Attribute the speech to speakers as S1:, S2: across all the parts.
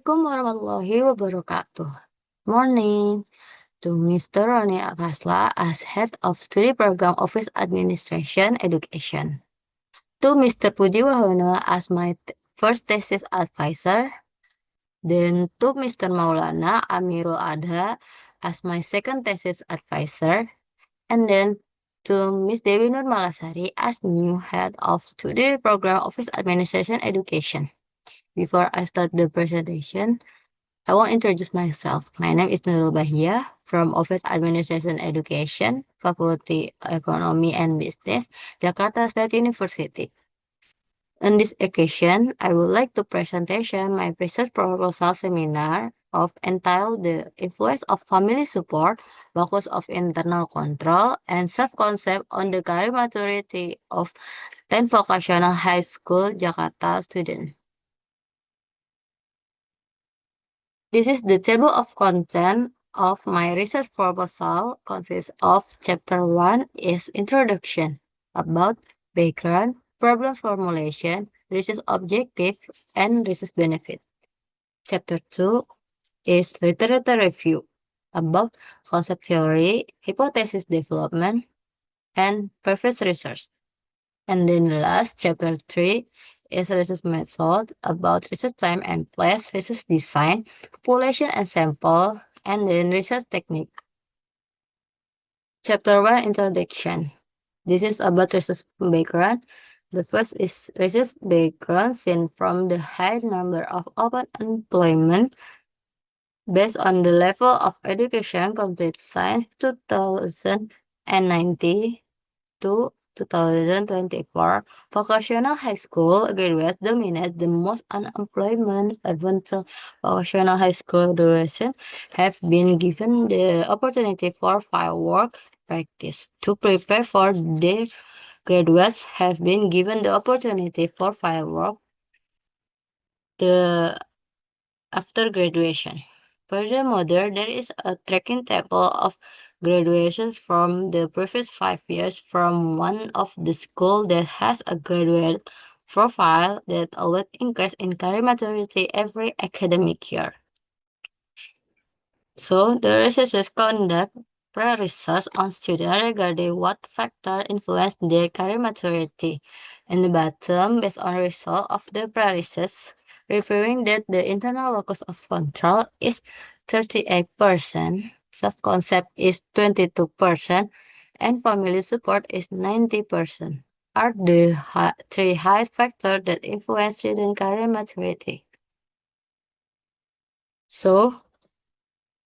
S1: Assalamualaikum warahmatullahi wabarakatuh. Morning to Mr. Roni Akasla as Head of Study Program Office Administration Education. To Mr. Puji Wahono as my first thesis advisor. Then to Mr. Maulana Amirul Adha as my second thesis advisor. And then to Ms. Dewi Nur Malasari as new Head of Study Program Office Administration Education. Before I start the presentation, I want to introduce myself. My name is Nurul Bahia from Office Administration Education, Faculty Economy and Business, Jakarta State University. On this occasion, I would like to presentation my research proposal seminar of entitled The Influence of Family Support, Locus of Internal Control, and Self-Concept on the Career Maturity of 10 Vocational High School Jakarta students. This is the table of content of my research proposal. Consists of chapter 1 is introduction about background, problem formulation, research objective, and research benefit. Chapter 2 is literature review about concept theory, hypothesis development, and previous research. And then the last chapter 3 is research method about research time and place, research design, population and sample, and then research technique. Chapter 1 introduction. This is about research background. The first is research background seen from the high number of open employment based on the level of education complete since 2090 to 2024, vocational high school graduates dominate the most unemployment, even so vocational high school graduates have been given the opportunity for field work practice. To prepare for their graduates have been given the opportunity for field work after graduation. Furthermore, there is a tracking table of graduations from the previous 5 years from one of the schools that has a graduate profile that always increase in career maturity every academic year. So the researchers conduct pre-research on students regarding what factor influence their career maturity. In the bottom, based on result of the pre-research, reviewing that the internal locus of control is 38%, self-concept is 22%, and family support is 90%, are the three highest factors that influence student career maturity. So,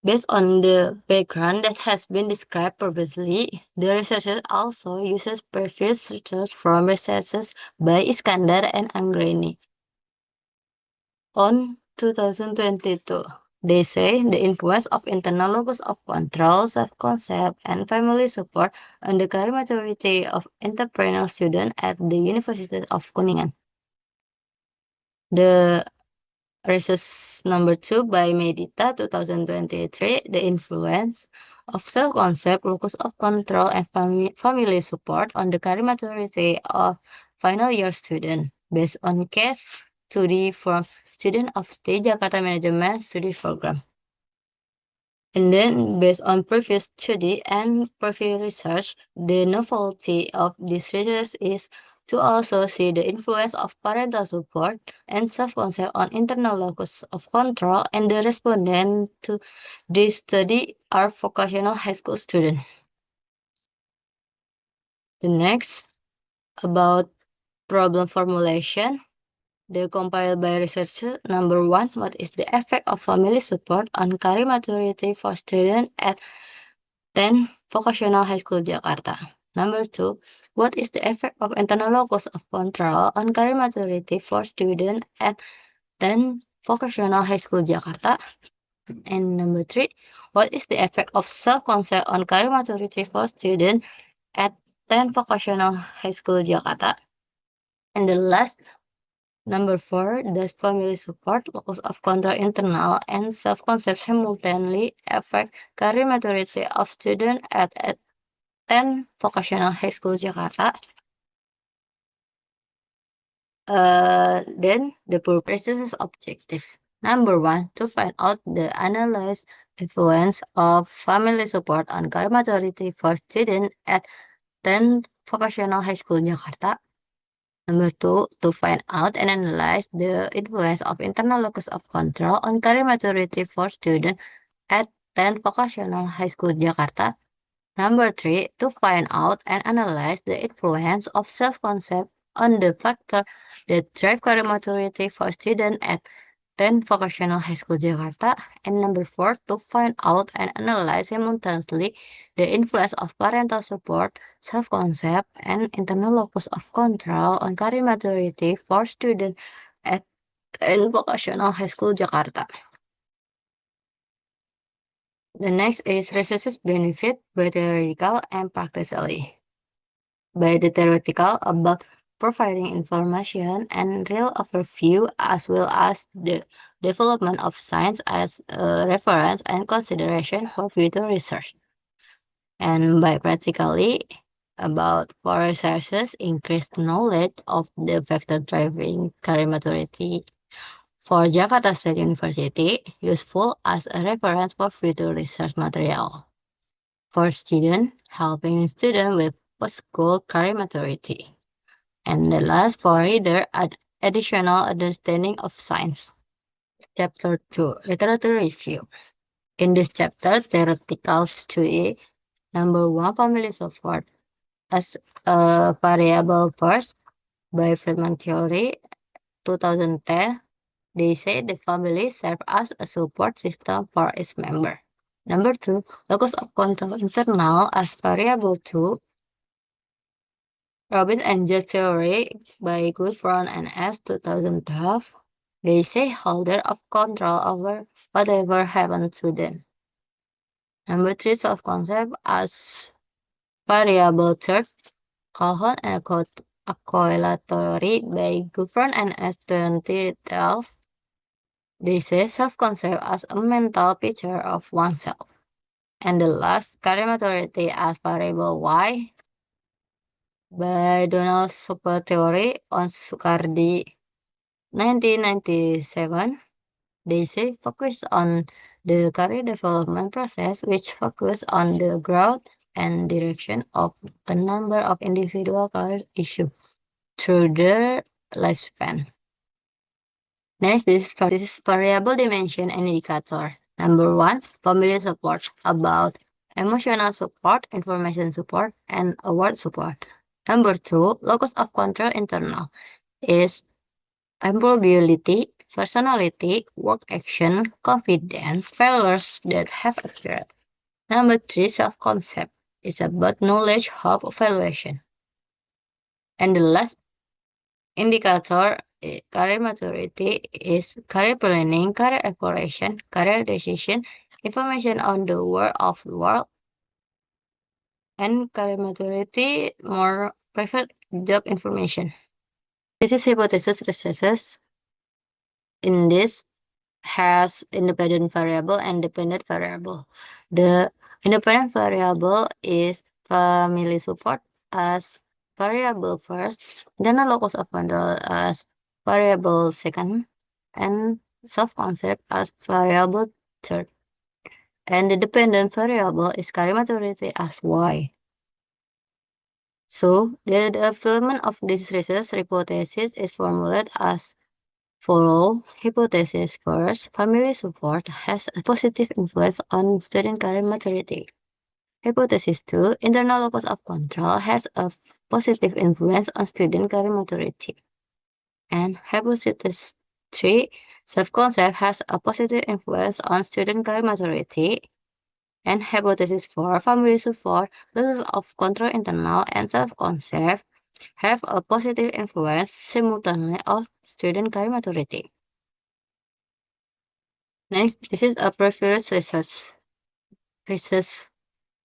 S1: based on the background that has been described previously, the researchers also uses previous research from researches by Iskandar and Anggreni. On 2022, they say the influence of internal locus of control, self-concept, and family support on the career maturity of entrepreneurial students at the University of Kuningan. The research number 2 by Medita 2023, the influence of self-concept, locus of control, and family support on the career maturity of final year student based on case study from student of State Jakarta Management Study Program. And then based on previous study and previous research, the novelty of this research is to also see the influence of parental support and self-concept on internal locus of control, and the respondent to this study are vocational high school students. The next, about problem formulation. They compiled by researcher number 1, what is the effect of family support on career maturity for students at 10 Vocational High School Jakarta? Number 2, what is the effect of internal locus of control on career maturity for students at 10 Vocational High School Jakarta? And number 3, what is the effect of self-concept on career maturity for students at 10 Vocational High School Jakarta? And the last, number 4, does family support, locus of control internal, and self-concept simultaneously affect career maturity of students at 10 Vocational High School Jakarta? Then the purpose is objective. Number 1, to find out the analyze influence of family support on career maturity for students at 10th Vocational High School Jakarta. Number 2, to find out and analyze the influence of internal locus of control on career maturity for students at 10th Vocational High School Jakarta. Number 3, to find out and analyze the influence of self-concept on the factor that drive career maturity for students at 10 Vocational High School Jakarta. And number 4, to find out and analyze simultaneously the influence of parental support, self-concept, and internal locus of control on career maturity for students at 10 Vocational High School Jakarta. The next is research benefit by theoretical and practically. By the theoretical about providing information and real overview as well as the development of science as a reference and consideration for future research. And by practically about for researchers increased knowledge of the factor driving career maturity for Jakarta State University, useful as a reference for future research material. For students, helping students with post-school career maturity. And the last for reader, additional understanding of science. Chapter 2, Literature Review. In this chapter, theoretical study, number 1, family support as a variable first by Friedman Theory, 2010. They say the family serves as a support system for its member. Number 2, locus of control internal as variable 2, Robin and Judd Theory by Goodfriend and S. 2012. They say holder of control over whatever happens to them. Number 3, self-concept as variable third, Calhoun and Accolatory by Goodfriend and S. 2012. They say self-concept as a mental picture of oneself. And the last, career maturity as variable Y by Donald Super Theory on Sukardi 1997. They say focus on the career development process, which focus on the growth and direction of a number of individual career issues through their lifespan. Next, this is variable dimension and indicator. Number 1, family support about emotional support, information support, and award support. Number 2, locus of control internal is employability, personality, work action, confidence, failures that have occurred. Number 3, self-concept is about knowledge of evaluation. And the last indicator, career maturity, is career planning, career exploration, career decision, information on the world of the world, and career maturity, more preferred job information. This is hypothesis researches. In this has independent variable and dependent variable. The independent variable is family support as variable first, then a locus of control as variable second, and self-concept as variable third. And the dependent variable is career maturity as Y. So, the development of this research hypothesis is formulated as follow hypothesis first, family support has a positive influence on student career maturity. Hypothesis 2, internal locus of control has a positive influence on student career maturity. And hypothesis 3, self-concept has a positive influence on student career maturity. And hypothesis 4, family support, locus of control internal and self-concept have a positive influence simultaneously on student career maturity. Next, this is a previous research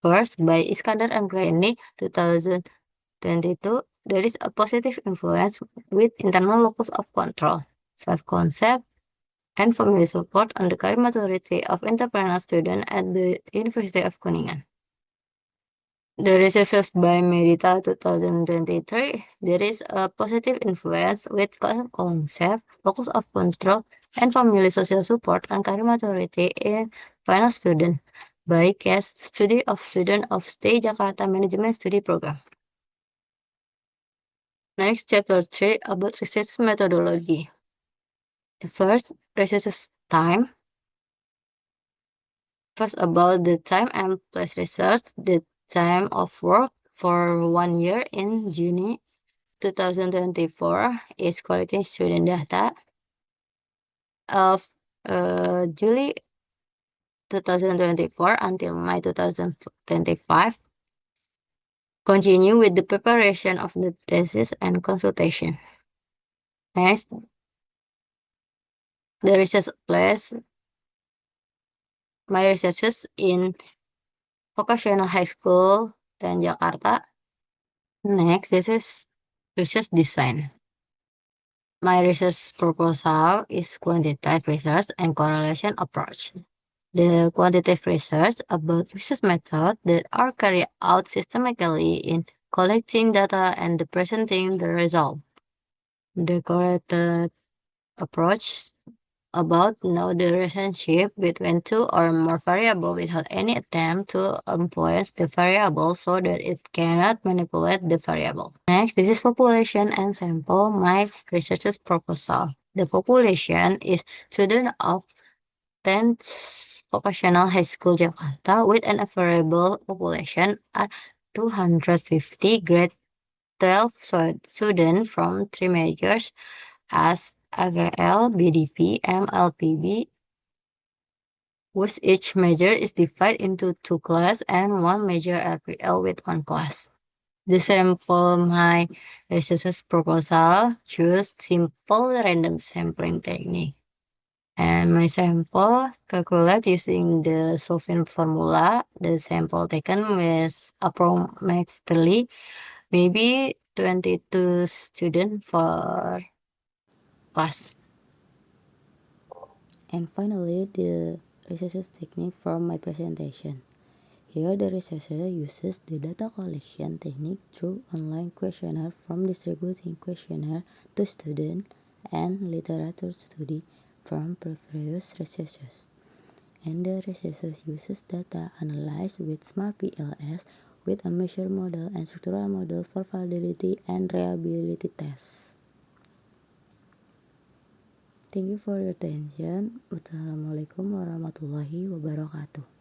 S1: first by Iskandar and Graini 2022. There is a positive influence with internal locus of control, self-concept, and family support on the career maturity of entrepreneurial students at the University of Kuningan. The research by Medita 2023, there is a positive influence with concept, locus of control, and family social support and career maturity in final student by case study of student of State Jakarta Management Study Program. Next, chapter 3 about research methodology. First, research time. First, about the time and place research. The time of work for 1 year in June 2024 is collecting student data of July 2024 until May 2025. Continue with the preparation of the thesis and consultation. Next, the research place. My researches in Vocational High School dan Jakarta. Next, this is research design. My research proposal is quantitative research and correlation approach. The quantitative research about research methods that are carried out systematically in collecting data and presenting the result. The correlative approach about know the relationship between two or more variables without any attempt to influence the variable so that it cannot manipulate the variable. Next, this is population and sample my research's proposal. The population is student of 10th Vocational High School Jakarta with an available population at 250 grade 12 students from three majors as AGL, BDP, MLPB, which each major is divided into two classes and one major LPL with one class. The sample my research proposal choose simple random sampling technique. And my sample calculate using the Sofin formula. The sample taken with approximately maybe 22 students for class.
S2: And finally, the research technique from my presentation. Here, the researcher uses the data collection technique through online questionnaire from distributing questionnaire to students and literature study from previous researchers. And the researcher uses data analyzed with Smart PLS with a measure model and structural model for validity and reliability tests. Thank you for your attention. Wassalamualaikum warahmatullahi wabarakatuh.